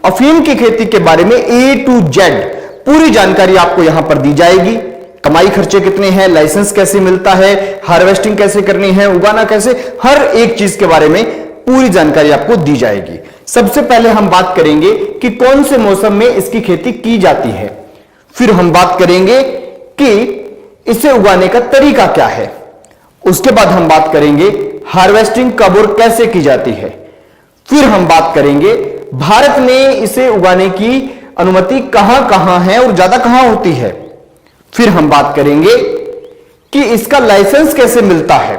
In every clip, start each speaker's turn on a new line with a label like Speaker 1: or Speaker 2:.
Speaker 1: अफीम की खेती के बारे में A to Z पूरी जानकारी आपको यहां पर दी जाएगी। कमाई खर्चे कितने हैं, लाइसेंस कैसे मिलता है, हार्वेस्टिंग कैसे करनी है, उगाना कैसे, हर एक चीज के बारे में पूरी जानकारी आपको दी जाएगी। सबसे पहले हम बात करेंगे कि कौन से मौसम में इसकी खेती की जाती है, फिर हम बात करेंगे कि इसे उगाने का तरीका क्या है, उसके बाद हम बात करेंगे हार्वेस्टिंग कब और कैसे की जाती है, फिर हम बात करेंगे भारत में इसे उगाने की अनुमति कहां कहां है और ज्यादा कहां होती है, फिर हम बात करेंगे कि इसका लाइसेंस कैसे मिलता है,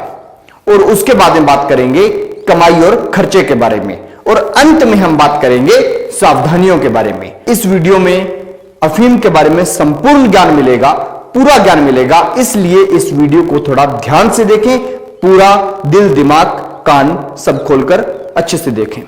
Speaker 1: और उसके बाद में बात करेंगे कमाई और खर्चे के बारे में, और अंत में हम बात करेंगे सावधानियों के बारे में। इस वीडियो में अफीम के बारे में संपूर्ण ज्ञान मिलेगा, पूरा ज्ञान मिलेगा, इसलिए इस वीडियो को थोड़ा ध्यान से देखें, पूरा दिल दिमाग कान सब खोलकर अच्छे से देखें।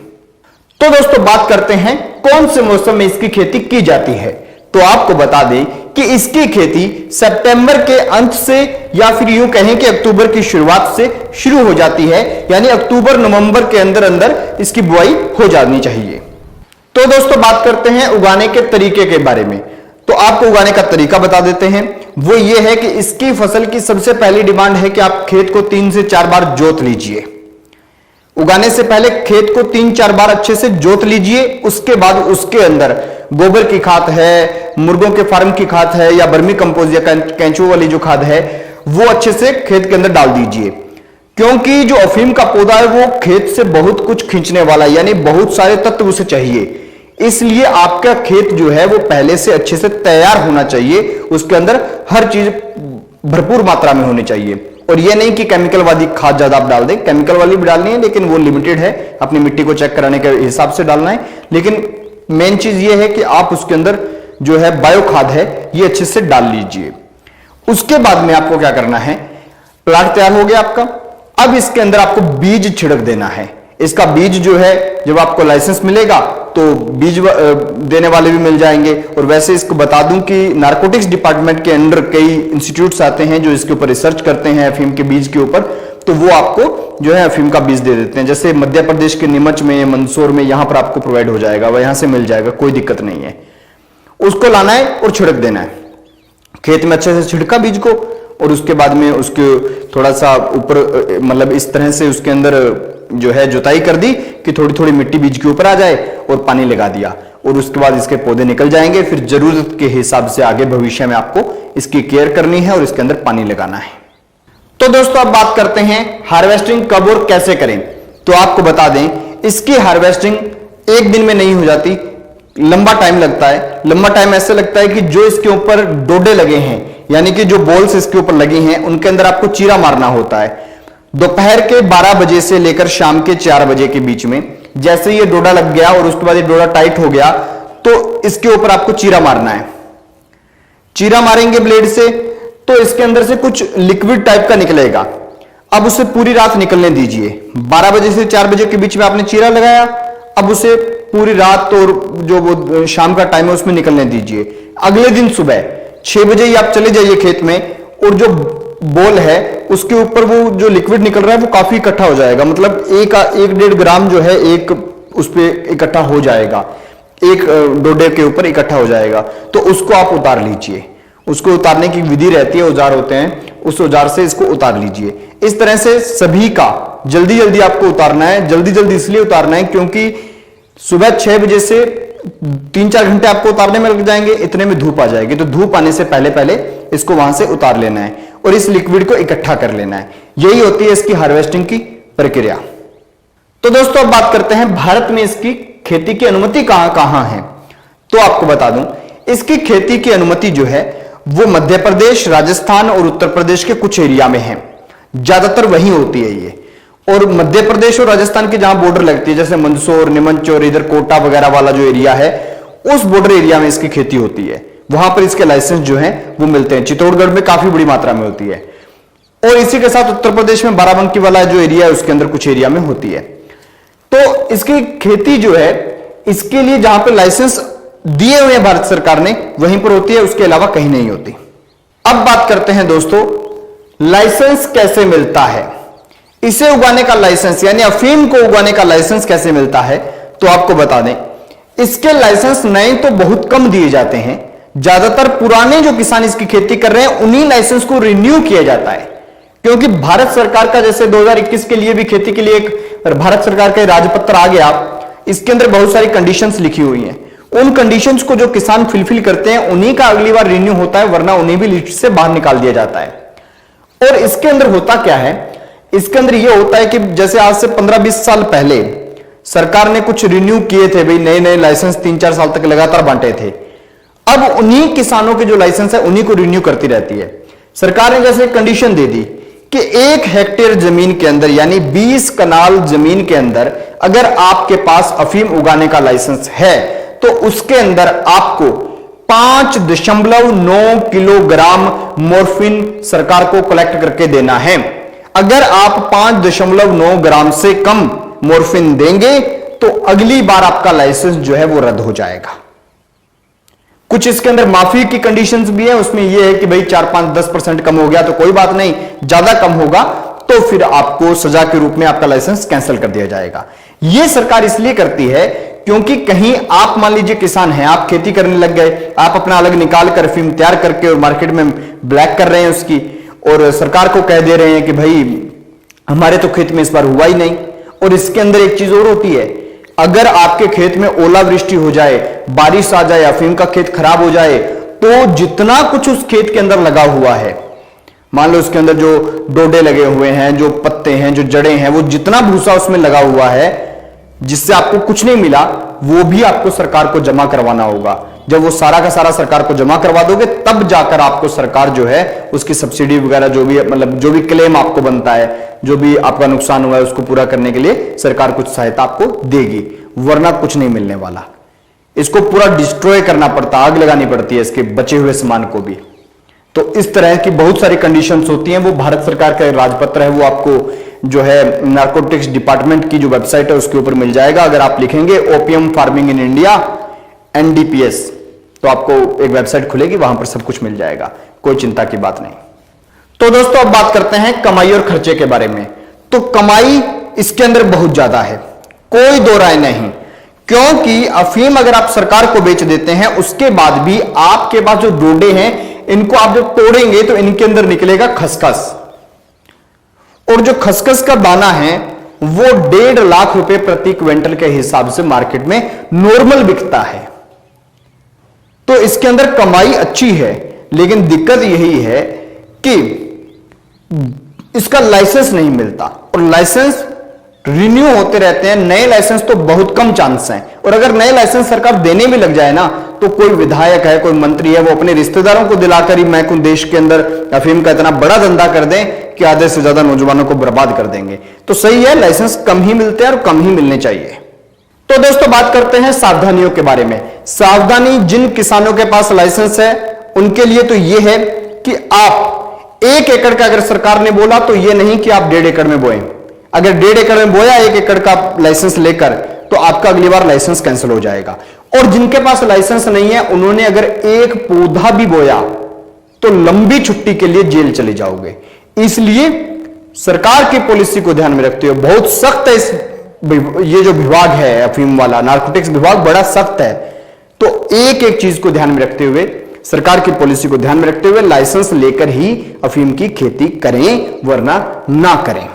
Speaker 1: तो दोस्तों बात करते हैं कौन से मौसम में इसकी खेती की जाती है। तो आपको बता दें कि इसकी खेती सितंबर के अंत से या फिर यूं कहें कि अक्टूबर की शुरुआत से शुरू हो जाती है, यानी अक्टूबर नवंबर के अंदर अंदर इसकी बुआई हो जानी चाहिए। तो दोस्तों बात करते हैं उगाने के तरीके के बारे में। तो आपको उगाने का तरीका बता देते हैं। वो ये है कि इसकी फसल की सबसे पहली डिमांड है कि आप खेत को 3 से 4 बार जोत लीजिए। उगाने से पहले खेत को 3-4 बार अच्छे से जोत लीजिए। उसके बाद उसके अंदर गोबर की खाद है, मुर्गों के फार्म की खाद है, या बर्मी कंपोज या केंचुओं वाली जो खाद है वो अच्छे से खेत के अंदर डाल दीजिए, क्योंकि जो अफीम का पौधा है वो खेत से बहुत कुछ खींचने वाला है, यानी बहुत सारे तत्व उसे चाहिए। इसलिए आपका खेत जो है वो पहले से अच्छे से तैयार होना चाहिए, उसके अंदर हर चीज भरपूर मात्रा में होनी चाहिए। और ये नहीं कि केमिकल वाली खाद ज्यादा आप डाल दें, केमिकल वाली भी डालनी है लेकिन वो लिमिटेड है, अपनी मिट्टी को चेक कराने के हिसाब से डालना है। लेकिन मेन चीज ये है कि आप उसके अंदर जो है बायो खाद है ये अच्छे से डाल लीजिए। उसके बाद में आपको क्या करना है, प्लांट तैयार हो गया आपका, अब इसके अंदर आपको बीज छिड़क देना है। इसका बीज जो है जब आपको लाइसेंस मिलेगा तो बीज देने वाले भी मिल जाएंगे। और वैसे इसको बता दूं कि नारकोटिक्स डिपार्टमेंट के अंडर कई इंस्टीट्यूट्स आते हैं जो इसके ऊपर रिसर्च करते हैं अफीम के बीज के ऊपर, तो वो आपको जो है अफीम का बीज दे देते हैं। जैसे मध्य प्रदेश के नीमच में, मंदसौर में, यहां पर आपको प्रोवाइड हो जाएगा, वह यहां से मिल जाएगा, कोई दिक्कत नहीं है। उसको लाना है और छिड़क देना है खेत में, अच्छे से छिड़का बीज को, और उसके बाद में उसके थोड़ा सा ऊपर मतलब इस तरह से उसके अंदर जो है जुताई कर दी कि थोड़ी थोड़ी मिट्टी बीज के ऊपर आ जाए, और पानी लगा दिया, और उसके बाद इसके पौधे निकल जाएंगे। फिर जरूरत के हिसाब से आगे भविष्य में आपको इसकी केयर करनी है और इसके अंदर पानी लगाना है। तो दोस्तों अब बात करते हैं हार्वेस्टिंग कब और कैसे करें। तो आपको बता दें इसकी हार्वेस्टिंग एक दिन में नहीं हो जाती, लंबा टाइम लगता है। लंबा टाइम ऐसे लगता है कि जो इसके ऊपर डोडे लगे हैं, यानी कि जो बॉल्स इसके ऊपर लगी हैं, उनके अंदर आपको चीरा मारना होता है। दोपहर के 12 बजे से लेकर शाम के 4 बजे के बीच में जैसे ये डोडा लग गया और उसके बाद ये डोडा टाइट हो गया तो इसके ऊपर आपको चीरा मारना है। चीरा मारेंगे ब्लेड से तो इसके अंदर से कुछ लिक्विड टाइप का निकलेगा। अब उसे पूरी रात निकलने दीजिए। 12 बजे से 4 बजे के बीच में आपने चीरा लगाया, अब उसे पूरी रात और जो वो शाम का टाइम है उसमें निकलने दीजिए। अगले दिन सुबह 6 बजे ही आप चले जाइए खेत में, और जो बॉल है उसके ऊपर वो जो लिक्विड निकल रहा है वो काफी इकट्ठा हो जाएगा, मतलब 1-1.5 ग्राम जो है एक उस पर इकट्ठा हो जाएगा, एक डोडे के ऊपर इकट्ठा हो जाएगा। तो उसको आप उतार लीजिए। उसको उतारने की विधि रहती है, औजार होते हैं, उस औजार से इसको उतार लीजिए। इस तरह से सभी का जल्दी जल्दी आपको उतारना है। जल्दी जल्दी इसलिए उतारना है क्योंकि सुबह 6 बजे से 3-4 घंटे आपको उतारने में लग जाएंगे, इतने में धूप आ जाएगी। तो धूप आने से पहले पहले इसको वहां से उतार लेना है और इस लिक्विड को इकट्ठा कर लेना है। यही होती है इसकी हार्वेस्टिंग की प्रक्रिया। तो दोस्तों अब बात करते हैं भारत में इसकी खेती की अनुमति कहां कहां है। तो आपको बता दूं इसकी खेती की अनुमति जो है वो मध्य प्रदेश, राजस्थान और उत्तर प्रदेश के कुछ एरिया में है, ज्यादातर वहीं होती है ये। और मध्य प्रदेश और राजस्थान की जहां बॉर्डर लगती है, जैसे मंदसौर, नीमच और इधर कोटा वगैरह वाला जो एरिया है, उस बॉर्डर एरिया में इसकी खेती होती है। वहां पर इसके लाइसेंस जो है वो मिलते हैं। चित्तौड़गढ़ में काफी बड़ी मात्रा में होती है। और इसी के साथ उत्तर प्रदेश में बाराबंकी वाला जो एरिया है उसके अंदर कुछ एरिया में होती है। तो इसकी खेती जो है इसके लिए जहां पर लाइसेंस दिए हुए हैं भारत सरकार ने वहीं पर होती है, उसके अलावा कहीं नहीं होती। अब बात करते हैं दोस्तों लाइसेंस कैसे मिलता है। इसे उगाने का लाइसेंस यानी अफीम को उगाने का लाइसेंस कैसे मिलता है, तो आपको बता दें इसके लाइसेंस नए तो बहुत कम दिए जाते हैं, ज्यादातर पुराने जो किसान इसकी खेती कर रहे हैं उन्हीं लाइसेंस को रिन्यू किया जाता है, क्योंकि भारत सरकार का जैसे 2021 के लिए भी खेती के लिए एक भारत सरकार का राजपत्र आ गया, इसके अंदर बहुत सारी कंडीशंस लिखी हुई हैं। उन कंडीशंस को जो किसान फुलफिल करते हैं उन्हीं का अगली बार रिन्यू होता है, वरना उन्हें भी लिस्ट से बाहर निकाल दिया जाता है। और इसके अंदर होता क्या है, इसके अंदर यह होता है कि जैसे आज से 15-20 साल पहले सरकार ने कुछ रिन्यू किए थे, भाई नए नए लाइसेंस 3-4 साल तक लगातार बांटे थे। अब उन्हीं किसानों के जो लाइसेंस है उन्हीं को रिन्यू करती रहती है। सरकार ने जैसे कंडीशन दे दी कि 1 हेक्टेयर जमीन के अंदर यानी 20 कनाल जमीन के अंदर अगर आपके पास अफीम उगाने का लाइसेंस है तो उसके अंदर आपको 5.9 किलोग्राम मोर्फिन सरकार को कलेक्ट करके देना है। अगर आप 5.9 ग्राम से कम मोर्फिन देंगे तो अगली बार आपका लाइसेंस जो है वो रद्द हो जाएगा। कुछ इसके अंदर माफी की कंडीशंस भी है, उसमें यह है कि भाई 4-5-10% कम हो गया तो कोई बात नहीं, ज्यादा कम होगा तो फिर आपको सजा के रूप में आपका लाइसेंस कैंसिल कर दिया जाएगा। यह सरकार इसलिए करती है क्योंकि कहीं आप मान लीजिए किसान हैं, आप खेती करने लग गए, आप अपना अलग निकाल कर अफीम तैयार करके और मार्केट में ब्लैक कर रहे हैं उसकी, और सरकार को कह दे रहे हैं कि भाई हमारे तो खेत में इस बार हुआ ही नहीं। और इसके अंदर एक चीज और होती है, अगर आपके खेत में ओलावृष्टि हो जाए, बारिश आ जाए, अफीम का खेत खराब हो जाए, तो जितना कुछ उस खेत के अंदर लगा हुआ है, मान लो उसके अंदर जो डोडे लगे हुए हैं, जो पत्ते हैं, जो जड़ें हैं, वो जितना भूसा उसमें लगा हुआ है जिससे आपको कुछ नहीं मिला, वो भी आपको सरकार को जमा करवाना होगा। जब वो सारा का सारा सरकार को जमा करवा दोगे तब जाकर आपको सरकार जो है उसकी सब्सिडी वगैरह जो भी मतलब जो भी क्लेम आपको बनता है, जो भी आपका नुकसान हुआ है उसको पूरा करने के लिए सरकार कुछ सहायता आपको देगी, वरना कुछ नहीं मिलने वाला। इसको पूरा डिस्ट्रॉय करना पड़ता, आग लगानी पड़ती है इसके बचे हुए सामान को भी। तो इस तरह की बहुत सारी कंडीशंस होती हैं। वो भारत सरकार का राजपत्र है, वो आपको जो है नार्कोटिक्स डिपार्टमेंट की जो वेबसाइट है उसके ऊपर मिल जाएगा। अगर आप लिखेंगे opium farming in India NDPS तो आपको एक वेबसाइट खुलेगी, वहां पर सब कुछ मिल जाएगा, कोई चिंता की बात नहीं। तो दोस्तों अब बात करते हैं कमाई और खर्चे के बारे में। तो कमाई इसके अंदर बहुत ज्यादा है, कोई दो राय नहीं, क्योंकि अफीम अगर आप सरकार को बेच देते हैं उसके बाद भी आपके पास जो डोडे हैं इनको आप जब तोड़ेंगे तो इनके अंदर निकलेगा खसखस, और जो खसखस का दाना है वो 1.5 लाख रुपए प्रति क्विंटल के हिसाब से मार्केट में नॉर्मल बिकता है। तो इसके अंदर कमाई अच्छी है, लेकिन दिक्कत यही है कि इसका लाइसेंस नहीं मिलता, और लाइसेंस रिन्यू होते रहते हैं। नए लाइसेंस तो बहुत कम चांस हैं, और अगर नए लाइसेंस सरकार देने भी लग जाए ना तो कोई विधायक है, कोई मंत्री है, वो अपने रिश्तेदारों को दिलाकर ही मैं देश के अंदर अफीम का इतना बड़ा धंधा कर दें कि आधे से ज्यादा नौजवानों को बर्बाद कर देंगे। तो सही है, लाइसेंस कम ही मिलते हैं और कम ही मिलने चाहिए। तो दोस्तों बात करते हैं सावधानियों के बारे में। सावधानी जिन किसानों के पास लाइसेंस है उनके लिए तो यह है कि आप 1 एकड़ का अगर सरकार ने बोला तो यह नहीं कि आप 1.5 एकड़ में बोएं। अगर 1.5 एकड़ में बोया 1 एकड़ का लाइसेंस लेकर तो आपका अगली बार लाइसेंस कैंसिल हो जाएगा। और जिनके पास लाइसेंस नहीं है उन्होंने अगर एक पौधा भी बोया तो लंबी छुट्टी के लिए जेल चले जाओगे। इसलिए सरकार की पॉलिसी को ध्यान में रखते हुए बहुत सख्त है ये जो विभाग है अफीम वाला, नार्कोटिक्स विभाग बड़ा सख्त है। तो एक एक चीज को ध्यान में रखते हुए, सरकार की पॉलिसी को ध्यान में रखते हुए लाइसेंस लेकर ही अफीम की खेती करें, वरना ना करें।